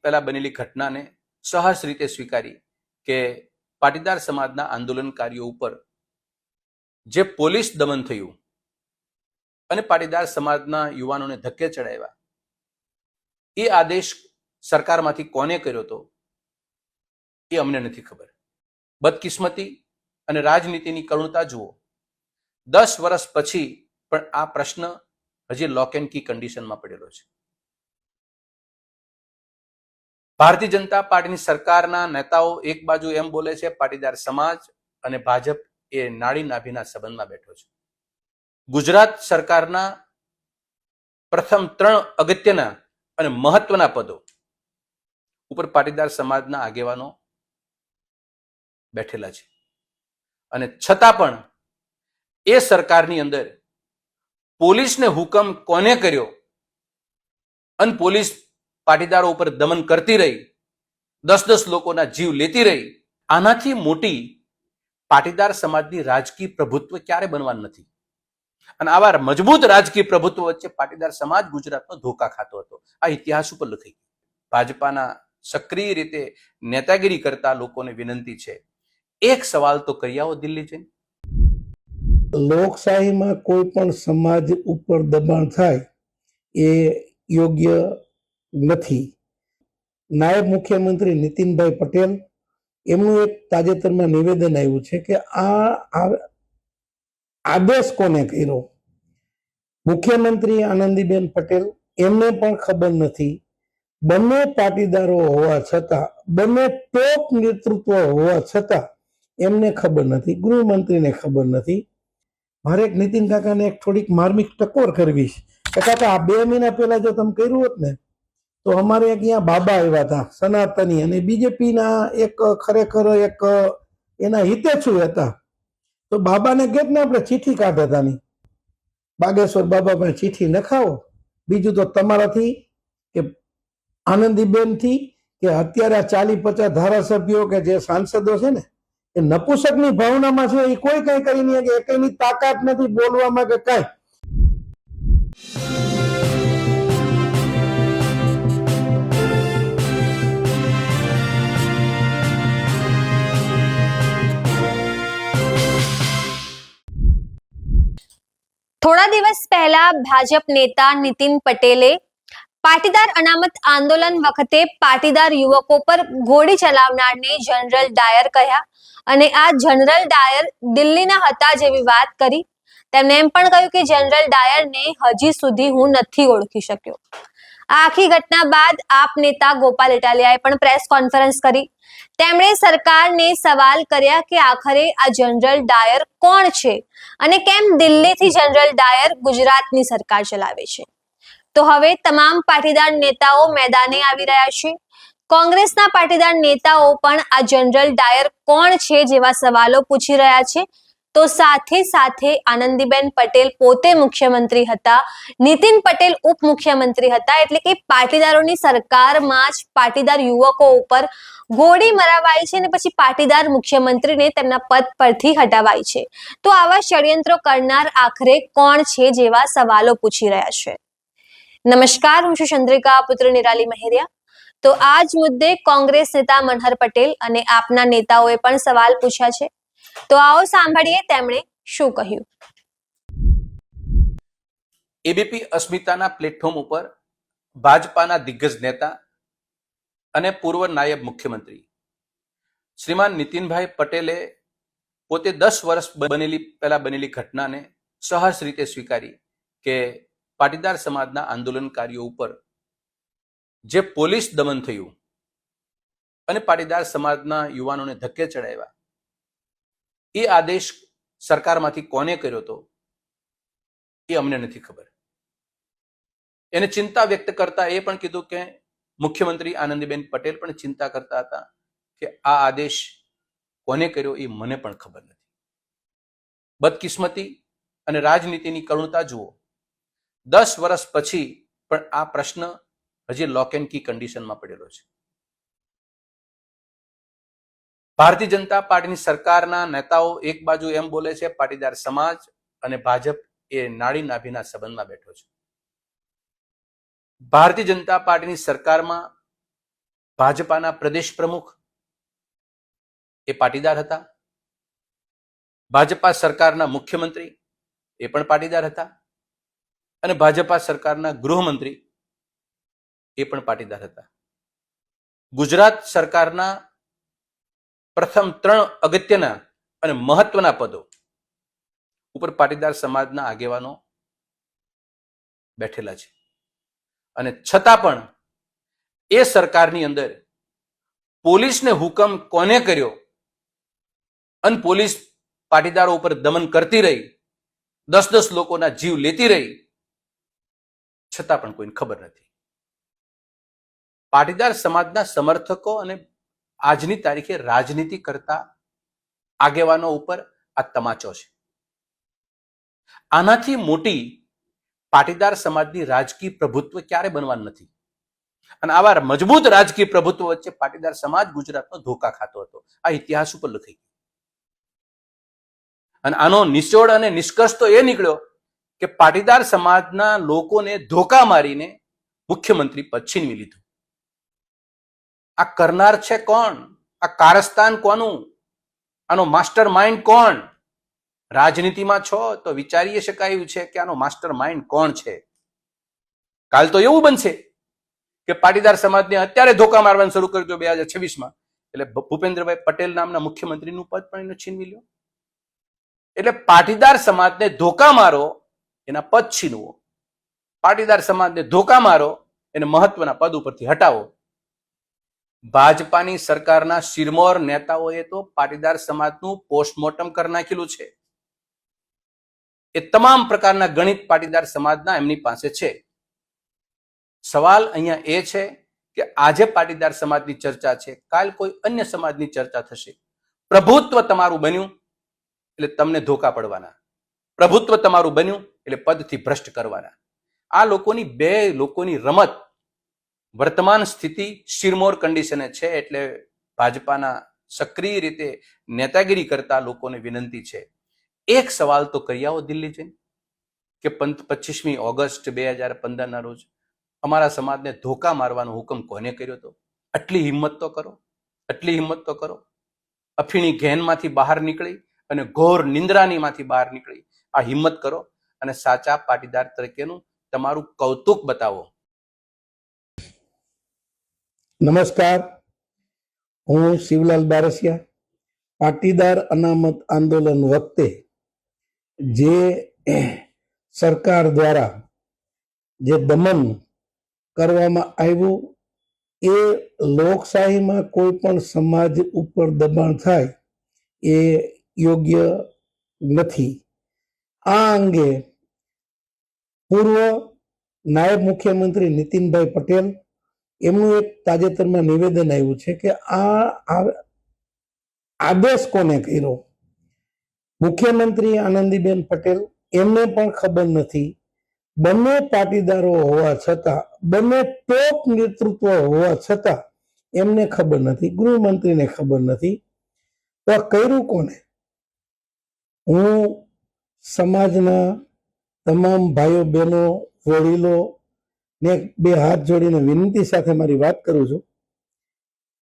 પહેલા બનેલી ઘટનાને સહજ રીતે સ્વીકારી કે પાટીદાર સમાજના આંદોલનકારીઓ ઉપર જે પોલીસ દમન થયું અને પાટીદાર સમાજના યુવાનોને ધક્કે ચડાવ્યા, એ આદેશ સરકારમાંથી કોને કર્યો હતો એ અમને નથી ખબર. બદકિસ્મતી અને રાજનીતિની કરુણતા જુઓ, 10 વર્ષ પછી પણ આ પ્રશ્ન હજી લોક એન્ડ કી કન્ડિશનમાં પડેલો છે. ભારતીય જનતા પાર્ટીની સરકારના નેતાઓ એક બાજુ એમ બોલે છે પાટીદાર સમાજ અને ભાજપ એ નાડી નાભીના સંબંધમાં બેઠો છે. ગુજરાત સરકારના પ્રથમ 3 અગત્યના અને મહત્વના પદો ઉપર પાટીદાર સમાજના આગેવાનો બેઠેલા છે અને છતાં પણ એ સરકારની અંદર પોલીસને હુકમ કોને કર્યો અને પોલીસ પાટીદારો ઉપર દમન કરતી રહી, 10-10 લોકોના જીવ લેતી રહી. આનાથી મોટી પાટીદાર સમાજની રાજકીય પ્રભુત્વ ક્યારે બનવાનું નથી. અને આવા મજબૂત રાજકીય પ્રભુત્વ વચ્ચે પાટીદાર સમાજ ગુજરાતનો ધોકા ખાતો હતો. આ ઇતિહાસ ઉપર લખાઈ. ભાજપાના સક્રિય રીતે નેતાગીરી કરતા લોકોને વિનંતી છે, એક સવાલ તો કરી આવો દિલ્હી જઈને. લોકશાહીમાં કોઈ પણ સમાજ ઉપર દબાણ થાય એ યોગ્ય નથી. નાયબ મુખ્યમંત્રી નીતિનભાઈ પટેલ એમનું એક તાજેતરમાં નિવેદન આવ્યું છે કે આ આદેશ કોને કર્યો. મુખ્યમંત્રી આનંદીબેન પટેલ એમને પણ ખબર નથી. બંને પાટીદારો હોવા છતાં, બંને ટોપ નેતૃત્વ હોવા છતાં એમને ખબર નથી, ગૃહમંત્રીને ખબર નથી. મારે એક નીતિન કાકાને એક થોડીક માર્મિક ટકોર કરવી છે કે કાકા, આ 2 મહિના પહેલા જો તમે કર્યું હોત ને તો અમારે અહીંયા બાબા આવ્યા હતા સનાતની, અને બીજેપીના એક ખરેખર એક એના હિતેચ્છુ હતા. તો બાબાને કહેત ને આપણે ચિઠ્ઠી કાઢતા હતા ની બાગેશ્વર બાબા પાસે ચિઠ્ઠી નખાવો. બીજું તો તમારાથી કે આનંદીબેનથી કે અત્યારે 40-50 ધારાસભ્યો કે જે સાંસદો છે ને એ નપુસકની ભાવનામાં છે. એ કોઈ કઈ કરી નહીં કે એકની તાકાત નથી બોલવામાં કે કઈ. થોડા દિવસ પહેલા ભાજપ નેતા નીતિન પટેલે પાટીદાર અનામત આંદોલન વખતે પાટીદાર યુવકો પર ગોળી ચલાવનારને જનરલ ડાયર કહ્યા અને આ જનરલ ડાયર દિલ્હીના હતા જેવી વાત કરી. તેમણે એમ પણ કહ્યું કે જનરલ ડાયરને હજી સુધી હું નથી ઓળખી શક્યો. આ આખી ઘટના બાદ આપ નેતા ગોપાલ ઇટાલિયાએ પણ પ્રેસ કોન્ફરન્સ કરી. તેમણે સરકારને સવાલ કર્યા કે આખરે આ જનરલ ડાયર કોણ છે અને કેમ દિલ્હીથી જનરલ ડાયર ગુજરાતની સરકાર ચલાવે છે. તો હવે તમામ પાટીદાર નેતાઓ મેદાને આવી રહ્યા છે. કોંગ્રેસના પાટીદાર નેતાઓ પણ આ જનરલ ડાયર કોણ છે જેવા સવાલો પૂછી રહ્યા છે. તો સાથે સાથે આનંદીબેન પટેલ પોતે મુખ્યમંત્રી હતા, નીતિન પટેલ ઉપમુખ્યમંત્રી હતા, એટલે કે પાટીદારોની સરકારમાં જ પાટીદાર યુવકો ઉપર ગોળી મરાવાઈ છે અને પછી પાટીદાર મુખ્યમંત્રીને તેમના પદ પરથી હટાવાઈ છે. તો આવા ષડયંત્રો કરનાર આખરે કોણ છે જેવા સવાલો પૂછી રહ્યા છે. નમસ્કાર, હું છું ચંદ્રિકા, પુત્ર નિરાલી મહેરિયા. તો આ જ મુદ્દે કોંગ્રેસ નેતા મનહર પટેલ અને આપના નેતાઓએ પણ સવાલ પૂછ્યા છે. તો આવો સાંભળીએ તેમણે શું કહ્યું. એબીપી અસ્મિતાના પ્લેટફોર્મ ઉપર ભાજપાના દિગ્ગજ નેતા અને પૂર્વ નાયબ મુખ્યમંત્રી શ્રીમાન નીતિનભાઈ પટેલે પોતે 10 વર્ષ પહેલા બનેલી ઘટનાને સહજ રીતે સ્વીકારી કે પાટીદાર સમાજના આંદોલનકારીઓ ઉપર જે પોલીસ દમન થયું અને પાટીદાર સમાજના યુવાનોને ધક્કે ચડાવ્યા, એ આદેશ સરકારમાંથી કોને કર્યો હતો એ અમને નથી ખબર. એને ચિંતા વ્યક્ત કરતા એ પણ કીધું કે મુખ્યમંત્રી આનંદીબેન પટેલ પણ ચિંતા કરતા હતા કે આ આદેશ કોને કર્યો એ મને પણ ખબર નથી. બદકિસ્મતી અને રાજનીતિની કરુણતા જુઓ, 10 વર્ષ પછી પણ આ પ્રશ્ન હજી લોક એન્ડ કી કન્ડિશનમાં પડેલો છે. ભારતીય જનતા પાર્ટીની સરકારના નેતાઓ એક બાજુ એમ બોલે છે પાટીદાર સમાજ અને ભાજપ એ નાડી નાભીના સંબંધમાં બેઠો છે. ભારતીય જનતા પાર્ટીની સરકારમાં ભાજપાના પ્રદેશ પ્રમુખ એ પાટીદાર હતા, ભાજપા સરકારના મુખ્યમંત્રી એ પણ પાટીદાર હતા, અને ભાજપા સરકારના ગૃહમંત્રી એ પણ પાટીદાર હતા. ગુજરાત સરકારના પ્રથમ 3 અગત્યના અને મહત્વના પદો ઉપર પાટીદાર સમાજના આગેવાનો બેઠેલા છે, અને છતાં પણ એ સરકારની અંદર પોલીસને હુકમ કોને કર્યો અને પોલીસ પાટીદારો ઉપર દમન કરતી રહી, 10 લોકોના જીવ લેતી રહી, છતાં પણ કોઈને ખબર નથી. પાટીદાર સમાજના સમર્થકો અને આજની તારીખે રાજનીતિ કરતા આગેવાનો ઉપર આ તમાચો છે. આનાથી મોટી પાટીદાર સમાજની રાજકીય પ્રભુત્વ ક્યારે બનવાનું નથી, અને આવા મજબૂત રાજકીય પ્રભુત્વ વચ્ચે પાટીદાર સમાજ ગુજરાતનો ધોકા ખાતો હતો. આ ઇતિહાસ ઉપર લખાઈ ગયું, અને આનો નિચોડ અને નિષ્કર્ષ તો એ નીકળ્યો કે પાટીદાર સમાજના લોકોને ધોકા મારીને મુખ્યમંત્રી પદ છીનવી લીધું. આ કરનાર છે કોણ? આ કારસ્તાન કોનું? આનો માસ્ટર માઇન્ડ કોણ? રાજનીતિમાં છો તો વિચારી શકાયું છે કે આનો માસ્ટર માઇન્ડ કોણ છે. કાલ તો એવું બનશે કે પાટીદાર સમાજને અત્યારે ધોકા મારવાનું શરૂ કરી દો 2026માં, એટલે ભૂપેન્દ્રભાઈ પટેલ નામના મુખ્યમંત્રીનું પદ પણ એને છીનવી લ્યો. એટલે પાટીદાર સમાજને ધોકા મારો, એના પદ છીનવો. પાટીદાર સમાજને ધોકા મારો, એને મહત્વના પદ ઉપરથી હટાવો. ભાજપાની સરકારના શિરમોર નેતાઓએ તો પાટીદાર સમાજનું પોસ્ટમોર્ટમ કરી નાખેલું છે. એ તમામ પ્રકારના ગણિત પાટીદાર સમાજના એમની પાસે છે. સવાલ અહીંયા એ છે કે આજે પાટીદાર સમાજની ચર્ચા છે, કાલ કોઈ અન્ય સમાજની ચર્ચા થશે. પ્રભુત્વ તમારું બન્યું એટલે તમને ધોકા પડવાના, પ્રભુત્વ તમારું બન્યું એટલે પદથી ભ્રષ્ટ કરવાના. આ લોકોની રમત વર્તમાન સ્થિતિ શિરમોર કન્ડિશને છે. એટલે ભાજપાના સક્રિય રીતે નેતાગીરી કરતા લોકોને વિનંતી છે, એક સવાલ તો કરી આવો દિલ્હી જઈને કે 25મી ઓગસ્ટ 2015ના રોજ અમારા સમાજને ધોકા મારવાનો હુકમ કોને કર્યો હતો? આટલી હિંમત તો કરો, આટલી હિંમત તો કરો. અફીણી ઘેનમાંથી બહાર નીકળી અને ઘોર નિંદ્રાનીમાંથી બહાર નીકળી આ હિંમત કરો અને સાચા પાટીદાર તરીકેનું તમારું કૌતુક બતાવો. નમસ્કાર, હું શિવલાલ બારસિયા. પાટીદાર અનામત આંદોલન વખતે જે સરકાર દ્વારા જે દમન કરવામાં આવ્યું, એ લોકશાહીમાં કોઈ પણ સમાજ ઉપર દબાણ થાય એ યોગ્ય નથી. આ અંગે પૂર્વ નાયબ મુખ્યમંત્રી નીતિનભાઈ પટેલ એમનું એક તાજેતરમાં નિવેદન આવ્યું છે કે આ આદેશ કોને કર્યો. મુખ્યમંત્રી આનંદીબેન પટેલ એમને પણ ખબર નથી. બંને પાટીદારો હોવા છતાં, બંને ટોપ નેતૃત્વ હોવા છતાં એમને ખબર નથી, ગૃહમંત્રીને ખબર નથી. તો આ કર્યું કોને? હું સમાજના તમામ ભાઈઓ બહેનો વડીલો ને 2 હાથ જોડીને વિનંતી સાથે મારી વાત કરું છું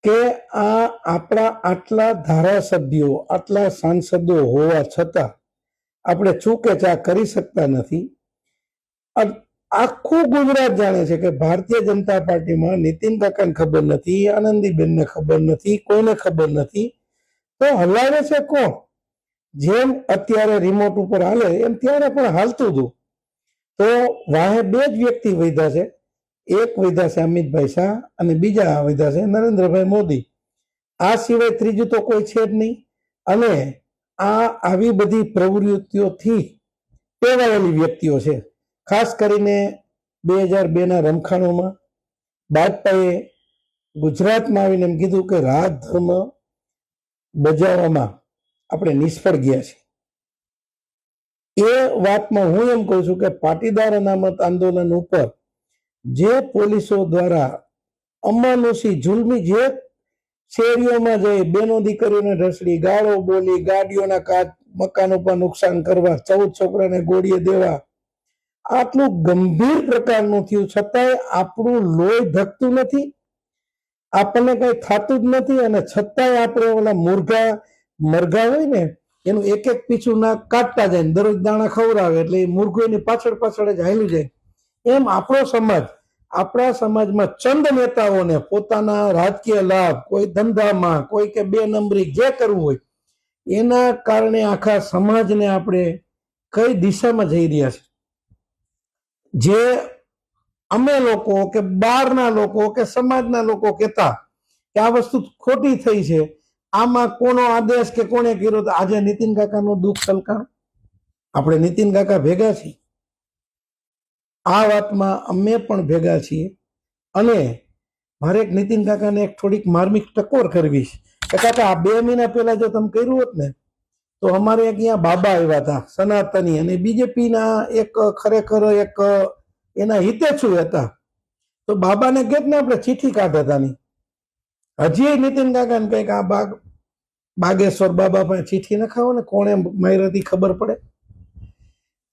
કે આ આપણા આટલા ધારાસભ્યો, આટલા સાંસદો હોવા છતાં આપણે ચૂકેચા કરી શકતા નથી. આખું ગુજરાત જાણે છે કે ભારતીય જનતા પાર્ટીમાં નીતિન કાકાને ખબર નથી, આનંદીબેનને ખબર નથી, કોઈને ખબર નથી. તો હલાવે છે કોણ? જેમ અત્યારે રિમોટ ઉપર હાલે એમ ત્યારે પણ હાલતું હતું. તો વાહે 2 જ વ્યક્તિ વધ્યા છે. એક વધ્યા છે અમિતભાઈ શાહ અને બીજા વધ્યા છે નરેન્દ્રભાઈ મોદી. આ સિવાય ત્રીજું તો કોઈ છે જ નહીં. અને આ આવી બધી પ્રવૃત્તિઓથી ટેવાયેલી વ્યક્તિઓ છે. ખાસ કરીને 2002ના રમખાણોમાં બાદશાહે ગુજરાતમાં આવીને એમ કીધું કે રાજ ધર્મ બજાવવામાં આપણે નિષ્ફળ ગયા છે. એ વાતમાં હું એમ કહું છું કે પાટીદાર અનામત આંદોલન ઉપર જે પોલીસો દ્વારા અમાનુષી જુલ્મી, જે શેરીઓમાં જઈ બેનો દીકરીઓને ઢસડી, ગાળો બોલી, ગાડીઓના કાચ મકાનો પર નુકસાન કરવા, 14 છોકરાને ગોળીએ દેવા, આટલું ગંભીર પ્રકારનું થયું છતાંય આપણું લોહી ધકતું નથી. આપણને કઈ થતું જ નથી અને છતાંય આપણે ઓલા મરઘા હોય ને એનું એક એક પીછું ના કાઢતા જાય ને દરરોજ દાણા ખવડાવે એટલે એ મુર્ગું એની પાછળ પાછળ જ હાલ્યું જાય. એમ આપણો સમાજ, આપણા સમાજમાં ચંદ નેતાઓને પોતાના રાજકીય લાભ, કોઈ ધંધામાં, કોઈ કે 2 નંબરી જે કરવું હોય એના કારણે આખા સમાજને આપણે કઈ દિશામાં જઈ રહ્યા છે. જે અમે લોકો કે બહારના લોકો કે સમાજના લોકો કહેતા કે આ વસ્તુ ખોટી થઈ છે, આમાં કોનો આદેશ કે કોને કર્યો, તો આજે નીતિન કાકાનું દુઃખ સલકાણ. આપણે નીતિન કાકા ભેગા છીએ, આ વાતમાં અમે પણ ભેગા છીએ. અને મારે એક નીતિન કાકાને એક થોડીક માર્મિક ટકોર કરવી છે કે કાકા આ 2 મહિના પહેલા જો તમે કર્યું હોત ને તો અમારે અહીંયા બાબા આવ્યા હતા સનાતની અને બીજેપીના એક ખરેખર એક એના હિતેચ્છુ હતા, તો બાબાને કહેત ને આપણે ચીઠી કાઢતા નહીં. હજી નીતિન કાકાને કંઈક આ બાગેશ્વર બાબા પાસે ચીઠી નખાવો ને કોણે મારી હતી ખબર પડે.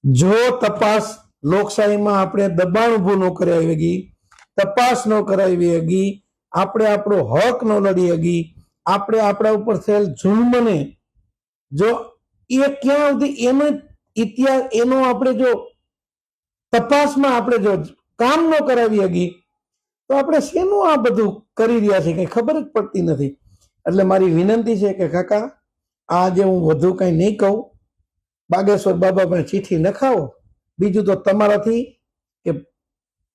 જો તપાસ લોકશાહીમાં આપણે દબાણ ઊભું ન કરાવી ગઈ, તપાસ ન કરાવી ગઈ, આપણે આપણો હક ન લડી ગઈ, આપણે આપણા ઉપર થયેલ જુલ્મને જો એ ક્યાં સુધી એનો ઇતિહાસ એનો આપણે જો તપાસમાં આપણે જો કામ ન કરાવી ગઈ તો આપણે શેનું આ બધું કરી રહ્યા છીએ કઈ ખબર જ પડતી નથી. એટલે મારી વિનંતી છે કે કાકા આજે હું વધુ કઈ નહીં કહું, બાગેશ્વર બાબા પાસે ચીઠી નખાવો. બીજું તો તમારાથી કે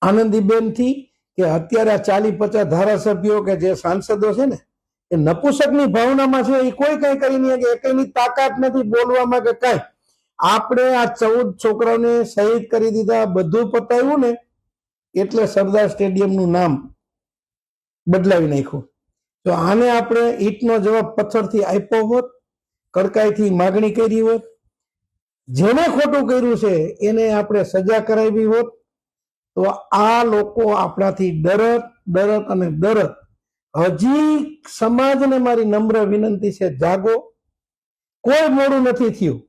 આનંદીબેનથી કે અત્યારે આ 40-50 ધારાસભ્યો કે જે સાંસદો છે ને એ નપુસકની ભાવનામાં છે, એ કોઈ કઈ કરી નહીં કે એકની તાકાત નથી બોલવામાં કે કઈ. આપણે આ 14 છોકરાઓને શહીદ કરી દીધા, બધું પતાવ્યું ને એટલે સરદાર સ્ટેડિયમનું નામ બદલાવી નાખ્યું. તો આને આપણે ઈટનો જવાબ પથ્થરથી આપ્યો હોત, કડકાઈથી માગણી કરી હોત, જેને ખોટું કર્યું છે એને આપણે સજા કરાવી હોત, તો આ લોકો આપણાથી ડરત અને ડરત. હજી સમાજને મારી નમ્ર વિનંતી છે, જાગો, કોઈ મોડું નથી થયું.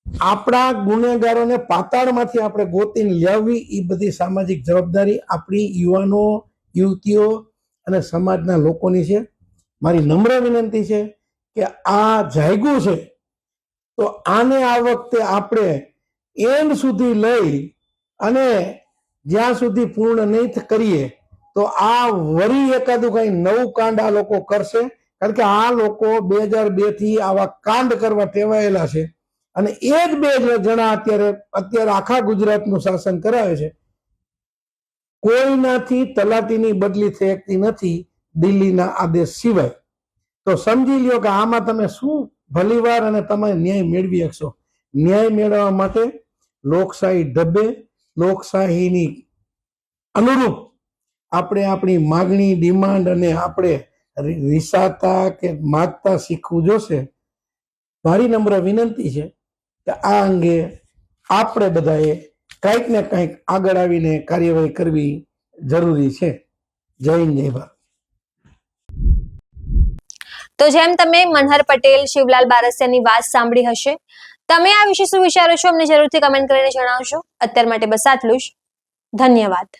આપણા ગુનેગારોને પાતાળમાંથી આપણે ગોતીને લાવવી એ બધી સામાજિક જવાબદારી આપણી યુવાનો, યુવતીઓ અને સમાજના લોકોની છે. મારી નમ્ર વિનંતી છે કે આ જાગ્યું છે તો આને આ વખતે આપણે એન્ડ સુધી લઈ અને જ્યાં સુધી પૂર્ણ નહીં કરીએ તો આ વરી એકાદું કઈ નવું કાંડ આ લોકો કરશે. કારણ કે આ લોકો 2002 થી આવા કાંડ કરવા ટેવાયેલા છે અને એ જ 2 જણા અત્યારે આખા ગુજરાતનું શાસન કરાવે છે. કોઈનાથી તલાટીની બદલી થઈ શકતી નથી દિલ્હીના આદેશ સિવાય. તો સમજી લ્યો કે આમાં તમે શું ભલીવાર અને તમે ન્યાય મેળવી શકશો. ન્યાય મેળવવા માટે લોકશાહી ઢબે, લોકશાહીની અનુરૂપ આપણે આપણી માગણી, ડિમાન્ડ અને આપણે રિસાતા કે માગતા શીખવું જોશે. મારી નમ્ર વિનંતી છે કે આ અંગે આપણે બધાએ કંઈક ને કંઈક આગળ આવીને કાર્યવાહી કરવી જરૂરી છે. જય હિન્દ, જય ભારત. તો જેમ તમે મનહર પટેલ, શિવલાલ બારસિયાની વાત સાંભળી હશે, તમે આ વિશે શું વિચારો છો અમને જરૂરથી કમેન્ટ કરીને જણાવશો. અત્યાર માટે બસ આટલું જ. ધન્યવાદ.